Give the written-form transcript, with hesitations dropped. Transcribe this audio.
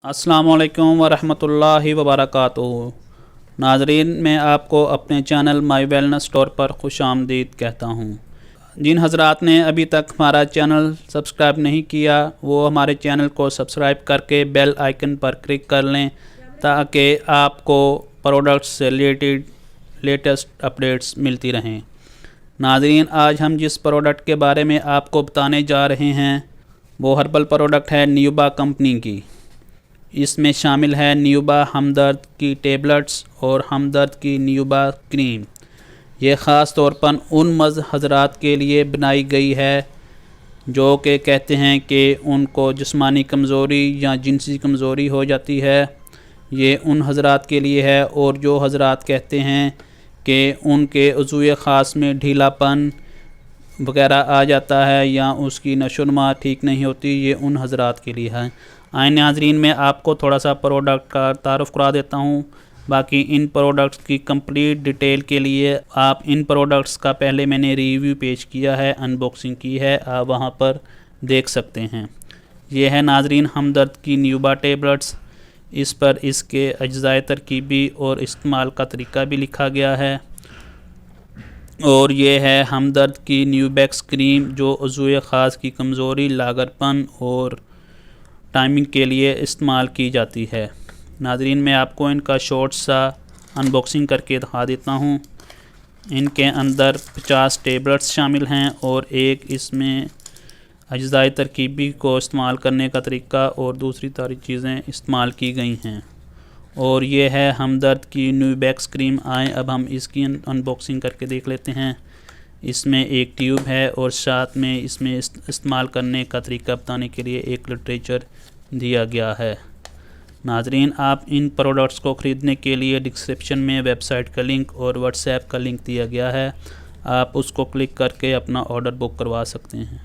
अस्सलाम वालेकुम वरहमतुल्लाहि वबरकातुहू। नाजरीन, मैं आपको अपने चैनल माई वेलनेस स्टोर पर खुश आमदीद कहता हूँ। जिन हजरात ने अभी तक हमारा चैनल सब्सक्राइब नहीं किया वो हमारे चैनल को सब्सक्राइब करके बेल आइकन पर क्लिक कर लें ताकि आपको प्रोडक्ट्स से रिलेटेड लेटेस्ट अपडेट्स मिलती रहें। नाजरीन, आज हम जिस प्रोडक्ट के बारे में आपको बताने जा रहे हैं वो हर्बल प्रोडक्ट है न्यूबा कंपनी की। इसमें शामिल है न्यूबा हमदर्द की टेबलेट्स और हमदर्द की न्यूबा क्रीम। ये ख़ास तौर पर उन मर्द हजरात के लिए बनाई गई है जो कि कहते हैं कि उनको जिस्मानी कमज़ोरी या जिनसी कमज़ोरी हो जाती है। ये उन हजरात के लिए है, और जो हजरात कहते हैं कि उनके उज़्व ख़ास में ढीलापन वगैरह आ जाता है या उसकी नशोनुमा ठीक नहीं होती, ये उन हजरात के लिए है। आए नाज़रीन, मैं आपको थोड़ा सा प्रोडक्ट का तारुफ़ करा देता हूँ। बाकी इन प्रोडक्ट्स की कंप्लीट डिटेल के लिए आप इन प्रोडक्ट्स का पहले मैंने रिव्यू पेश किया है, अनबॉक्सिंग की है, आप वहाँ पर देख सकते हैं। ये है नाज़रीन हमदर्द की न्यूबा टेबलेट्स। इस पर इसके अज्ज़ाए तरकीबी और इस्तेमाल का तरीका भी लिखा गया है। और ये है हमदर्द की न्यूबैक्स क्रीम जो उज़्व ख़ास की कमज़ोरी, लागरपन और टाइमिंग के लिए इस्तेमाल की जाती है। नाज़रीन, मैं आपको इनका शॉर्ट सा अनबॉक्सिंग करके दिखा देता हूँ। इनके अंदर 50 टेबलेट्स शामिल हैं और एक इसमें अज्ज़ाए तरकीबी को इस्तेमाल करने का तरीका और दूसरी सारी चीज़ें इस्तेमाल की गई हैं। और ये है हमदर्द की न्यूबैक्स क्रीम। आए अब हम इसकी अनबॉक्सिंग करके देख लेते हैं। इसमें एक ट्यूब है और साथ में इसमें इस्तेमाल करने का तरीका बताने के लिए एक लिटरेचर दिया गया है। नाजरीन, आप इन प्रोडक्ट्स को ख़रीदने के लिए डिस्क्रिप्शन में वेबसाइट का लिंक और व्हाट्सएप का लिंक दिया गया है, आप उसको क्लिक करके अपना ऑर्डर बुक करवा सकते हैं।